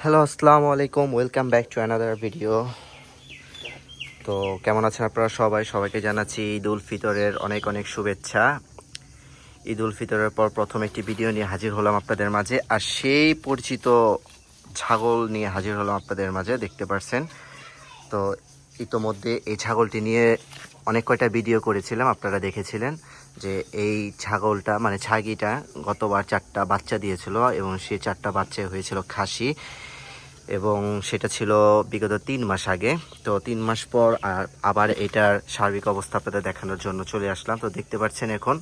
Hello, আসসালামু আলাইকুম। Welcome back to another video. তো কেমন আছেন আপনারা সবাইকে জানাচ্ছি ঈদ উল ফিতরের অনেক অনেক শুভেচ্ছা। ঈদ উল ফিতরের পর প্রথম একটি ভিডিও নিয়ে হাজির হলাম আপনাদের মাঝে, আর সেই পরিচিত ছাগল নিয়ে হাজির হলাম আপনাদের মাঝে। দেখতে পারছেন তো ইতোমধ্যে এই ছাগলটি নিয়ে অনেক কয়টা ভিডিও করেছিলাম, আপনারা দেখেছিলেন যে এই ছাগলটা মানে ছাগিটা গতবার 4টা বাচ্চা দিয়েছিল এবং সেই 4টা বাচ্চা হয়েছিল খাসি, এবং সেটা ছিল বিগত 3 মাস আগে। তো 3 মাস পর আবার এটার সার্বিক অবস্থা আপনাদের দেখানোর জন্য চলে আসলাম। তো দেখতে পাচ্ছেন এখন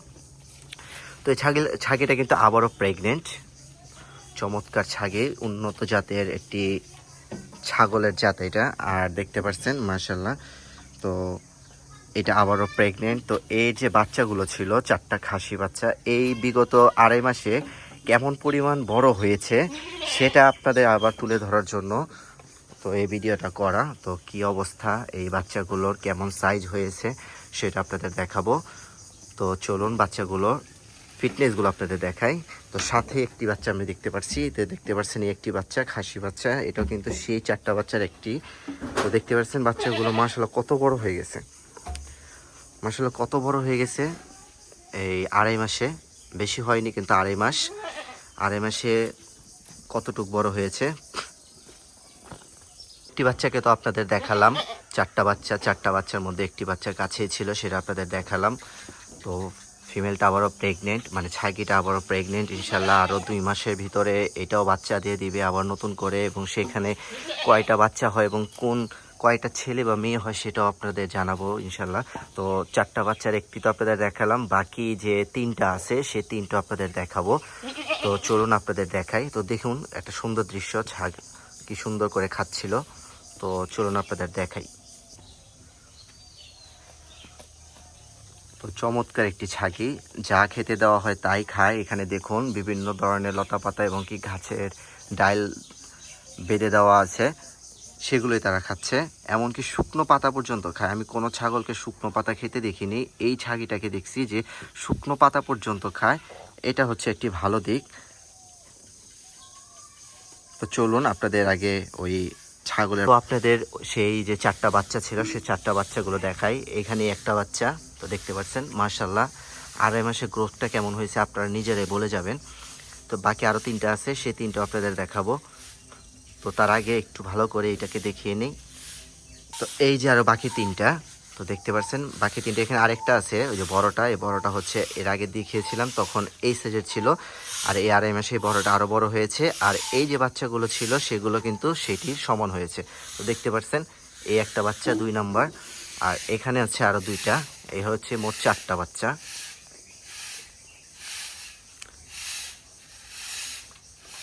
তো এই ছাগিটা কিন্তু আবারও প্রেগনেন্ট। চমৎকার ছাগি, উন্নত জাতের একটি ছাগলের জাত এটা। আর দেখতে পাচ্ছেন মাশাআল্লাহ, তো এটা আবারও প্রেগনেন্ট। তো এই যে বাচ্চাগুলো ছিল 4টা খাসি বাচ্চা, এই বিগত 2.5 মাসে কেমন পরিমাণ বড় হয়েছে সেটা আপনাদের আবার তুলে ধরার জন্য তো এই ভিডিওটা করা। তো কি অবস্থা এই বাচ্চাগুলোর, কেমন সাইজ হয়েছে সেটা আপনাদের দেখাবো। তো চলুন বাচ্চাগুলোর ফিটনেসগুলো আপনাদের দেখাই। তো সাথে একটি বাচ্চা আমি দেখতে পাচ্ছি, তো দেখতে পাচ্ছেন এই একটি বাচ্চা খাসি বাচ্চা, এটাও কিন্তু সেই 4টা বাচ্চার একটি। তো দেখতে পাচ্ছেন বাচ্চাগুলো মাশাআল্লাহ কত বড় হয়ে গেছে, মাশাআল্লাহ কত বড় হয়ে গেছে। এই 2.5 মাসে, বেশি হয়নি কিন্তু 2.5 মাস, 2.5 মাসে কতটুক বড় হয়েছে। একটি বাচ্চাকে তো আপনাদের দেখালাম, 4টা বাচ্চার মধ্যে একটি বাচ্চার কাছেই ছিল, সেটা আপনাদের দেখালাম। তো ফিমেলটা আবারও প্রেগনেন্ট, মানে ছাগিটা আবারও প্রেগনেন্ট। ইনশাল্লাহ আরও 2 মাসের ভিতরে এটাও বাচ্চা দিয়ে দিবে আবার নতুন করে, এবং সেখানে কয়টা বাচ্চা হয় এবং কয়টা ছেলে বা মেয়ে হয় সেটাও আপনাদের জানাবো ইনশাল্লাহ। তো 4টা বাচ্চার একটি তো আপনাদের দেখালাম, বাকি যে 3টা আছে সে 3টা আপনাদের দেখাবো। তো চলুন আপনাদের দেখাই। তো দেখুন একটা সুন্দর দৃশ্য, ছাগ কি সুন্দর করে খাচ্ছিল। তো চলুন আপনাদের দেখাই। তো চমৎকার একটি ছাগি, যা খেতে দেওয়া হয় তাই খায়। এখানে দেখুন বিভিন্ন ধরনের লতাপাতা এবং কি গাছের ডাল বেঁধে দেওয়া আছে, সেগুলোই তারা খাচ্ছে। এমনকি শুকনো পাতা পর্যন্ত খায়। আমি কোনো ছাগলকে শুকনো পাতা খেতে দেখিনি, এই ছাগিটাকে দেখছি যে শুকনো পাতা পর্যন্ত খায়। এটা হচ্ছে একটি ভালো দিক। তো চলুন আপনাদের আগে ওই ছাগলের তো আপনাদের সেই যে 4টা বাচ্চা ছিল সেই 4টা বাচ্চাগুলো দেখাই। এখানে একটা বাচ্চা, তো দেখতে পাচ্ছেন মাশাআল্লাহ 2.5 মাসে গ্রোথটা কেমন হয়েছে আপনারা নিজেরাই বলে যাবেন। তো বাকি আরও 3টা আছে, সেই 3টা আপনাদের দেখাবো। তো তার আগে একটু ভালো করে এটাকে দেখিয়ে নিই। তো এই যে আরও বাকি 3টা, তো দেখতে পাচ্ছেন বাকি 3টা। এখানে আরেকটা আছে, ওই যে বড়টা, এই বড়টা হচ্ছে এর আগে দেখিয়েছিলাম তখন এই সাইজের ছিল, আর এই 2.5 মাসে বড়টা আরও বড় হয়েছে। আর এই যে বাচ্চাগুলো ছিল সেগুলো কিন্তু সেটির সমান হয়েছে। তো দেখতে পাচ্ছেন এই একটা বাচ্চা 2 নাম্বার, আর এখানে আছে আরও 2টা, এই হচ্ছে মোট 4টা বাচ্চা।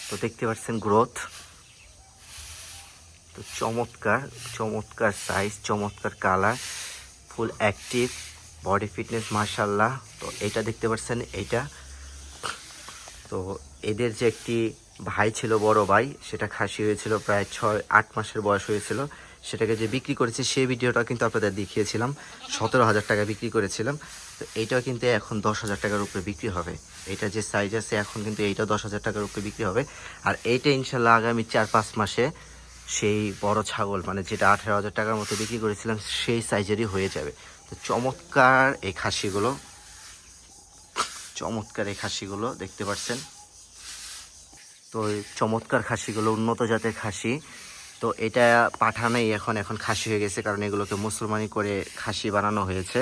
তো দেখতে পাচ্ছেন গ্রোথ, তো চমৎকার চমৎকার সাইজ, চমৎকার colour, full active, body fitness মাশাআল্লাহ। তো এটা দেখতে পাচ্ছেন এইটা। তো এদের যে একটি ভাই ছিল, বড় ভাই, সেটা খাসি হয়েছিল প্রায় 6-8 মাসের বয়স হয়েছিল। সেটাকে যে বিক্রি করেছে সেই ভিডিওটা কিন্তু আপনাদের দেখিয়েছিলাম, 17,000 টাকা বিক্রি করেছিলাম। তো এইটাও কিন্তু এখন 10,000 টাকার উপরে বিক্রি হবে। এটা যে সাইজ আছে এখন কিন্তু এইটা 10,000 টাকার উপরে বিক্রি হবে। আর এইটা ইনশাল্লাহ আগামী 4-5 মাসে সেই বড় ছাগল, মানে যেটা 18,000 টাকার মতো বিক্রি করেছিলাম সেই সাইজেরই হয়ে যাবে। তো চমৎকার এই খাসিগুলো, চমৎকার এই খাসিগুলো দেখতে পাচ্ছেন। তো এই চমৎকার খাসিগুলো উন্নত জাতের খাসি। তো এটা পাঠানেই এখন খাসি হয়ে গেছে, কারণ এগুলোকে মুসলমানি করে খাসি বানানো হয়েছে।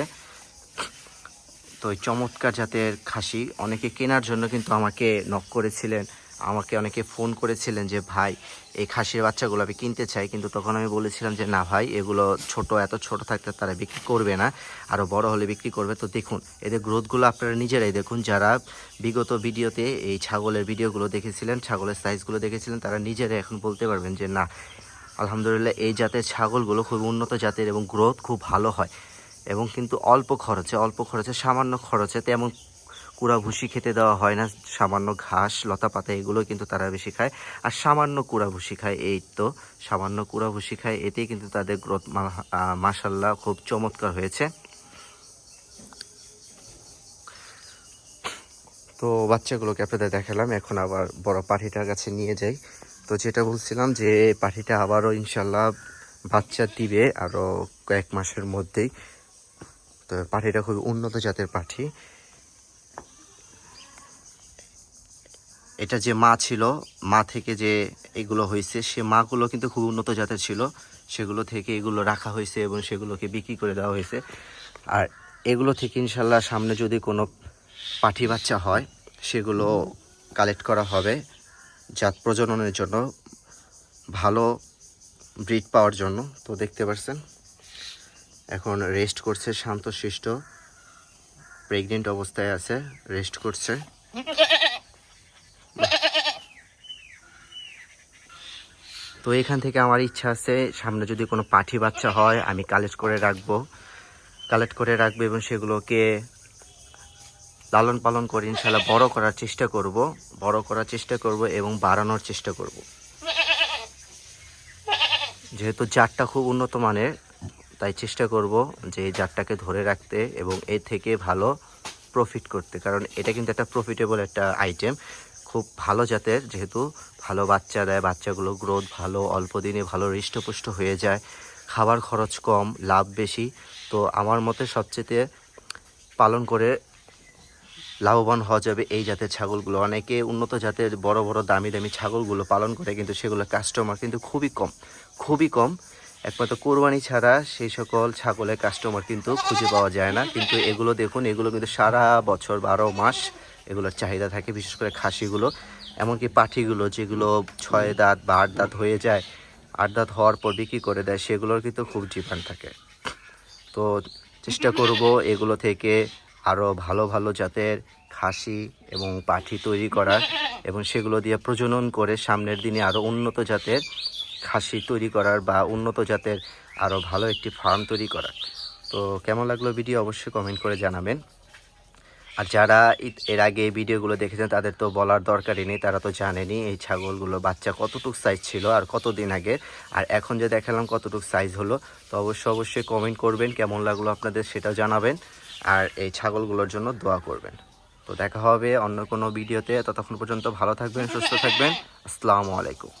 তো এই চমৎকার জাতের খাসি অনেকে কেনার জন্য কিন্তু আমাকে নক করেছিলেন, আমাকে অনেকে ফোন করেছিলেন যে ভাই এই খাসির বাচ্চাগুলো আমি কিনতে চাই, কিন্তু তখন আমি বলেছিলাম যে না ভাই, এগুলো ছোট, এত ছোট থাকতে তারা বিক্রি করবে না, আরও বড় হলে বিক্রি করবে। তো দেখুন এদের গ্রোথগুলো আপনারা নিজেরাই দেখুন, যারা বিগত ভিডিওতে এই ছাগলের ভিডিওগুলো দেখেছিলেন, ছাগলের সাইজগুলো দেখেছিলেন, তারা নিজেরাই এখন বলতে পারবেন যে না আলহামদুলিল্লাহ এই জাতের ছাগলগুলো খুব উন্নত জাতের এবং গ্রোথ খুব ভালো হয়। এবং কিন্তু অল্প খরচে সামান্য খরচে, তেমন কুড়া ভুসি খেতে দেওয়া হয় না, সামান্য ঘাস লতা পাতা এগুলো কিন্তু তারা বেশি খায়, আর সামান্য কুড়া ভুসি খায়। এই তো সামান্য কুড়া ভুসি খায়, এতেই কিন্তু তাদের গ্রোথ মাশাল্লাহ খুব চমৎকার হয়েছে। তো বাচ্চাগুলোকে আপনাদের দেখালাম, এখন আবার বড় পাঠিটার কাছে নিয়ে যাই। তো যেটা বলছিলাম যে পাখিটা আবারও ইনশাল্লাহ বাচ্চা দিবে আরও কয়েক মাসের মধ্যেই। তো পাখিটা খুবই উন্নত জাতের পাখি। এটা যে মা ছিল, মা থেকে যে এগুলো হয়েছে, সে মাগুলো কিন্তু খুব উন্নত জাতের ছিল, সেগুলো থেকে এগুলো রাখা হয়েছে এবং সেগুলোকে বিক্রি করে দেওয়া হয়েছে। আর এগুলো থেকে ইনশাল্লাহ সামনে যদি কোনো পাঠি বাচ্চা হয় সেগুলো কালেক্ট করা হবে জাত প্রজননের জন্য, ভালো ব্রিড পাওয়ার জন্য। তো দেখতে পাচ্ছেন এখন রেস্ট করছে, শান্তশিষ্ট প্রেগনেন্ট অবস্থায় আছে, রেস্ট করছে। তো এখান থেকে আমার ইচ্ছা আছে সামনে যদি কোনো পাঠি বাচ্চা হয় আমি কালেক্ট করে রাখবো এবং সেগুলোকে লালন পালন করে ইনশাল্লাহ বড় করার চেষ্টা করব এবং বাড়ানোর চেষ্টা করব। যেহেতু জাতটা খুব উন্নত মানের, তাই চেষ্টা করব যে এই জাতটাকে ধরে রাখতে এবং এর থেকে ভালো প্রফিট করতে, কারণ এটা কিন্তু একটা প্রফিটেবল একটা আইটেম, খুব ভালো জাতের, যেহেতু ভালো বাচ্চা দেয়, বাচ্চাগুলো গ্রোথ ভালো, অল্প দিনে ভালো হৃষ্টপুষ্ট হয়ে যায়, খাবার খরচ কম, লাভ বেশি। তো আমার মতে সবচেয়ে পালন করে লাভবান হওয়া যাবে এই জাতের ছাগলগুলো। অনেকে উন্নত জাতের বড় বড় দামি দামি ছাগলগুলো পালন করে, কিন্তু সেগুলো কাস্টমার কিন্তু খুবই কম। একমাত্র কোরবানি ছাড়া সেই সকল ছাগলের কাস্টমার কিন্তু খুঁজে পাওয়া যায় না। কিন্তু এগুলো দেখুন, এগুলো কিন্তু সারা বছর 12 মাস এগুলোর চাহিদা থাকে, বিশেষ করে খাসিগুলো, এমনকি পাঠিগুলো যেগুলো 6 দাঁত বা 8 দাঁত হয়ে যায়, 8 দাঁত হওয়ার পর বিক্রি করে দেয়, সেগুলোর কিন্তু খুব ডিমান্ড থাকে। তো চেষ্টা করব এগুলো থেকে আরও ভালো ভালো জাতের খাসি এবং পাঠি তৈরি করার, এবং সেগুলো দিয়ে প্রজনন করে সামনের দিনে আরও উন্নত জাতের খাসি তৈরি করার বা উন্নত জাতের আরও ভালো একটি ফার্ম তৈরি করার। তো কেমন লাগলো ভিডিও অবশ্যই কমেন্ট করে জানাবেন। আর যারা এর আগে এই ভিডিওগুলো দেখেছেন তাদের তো বলার দরকারই নেই, তারা তো জানেনই এই ছাগলগুলো বাচ্চা কতটুকু সাইজ ছিল আর কতদিন আগে, আর এখন যে দেখালাম কতটুকু সাইজ হলো। তো অবশ্যই কমেন্ট করবেন কেমন লাগলো আপনাদের, সেটাও জানাবেন, আর এই ছাগলগুলোর জন্য দোয়া করবেন। তো দেখা হবে অন্য কোনো ভিডিওতে, ততক্ষণ পর্যন্ত ভালো থাকবেন, সুস্থ থাকবেন। আসসালামু আলাইকুম।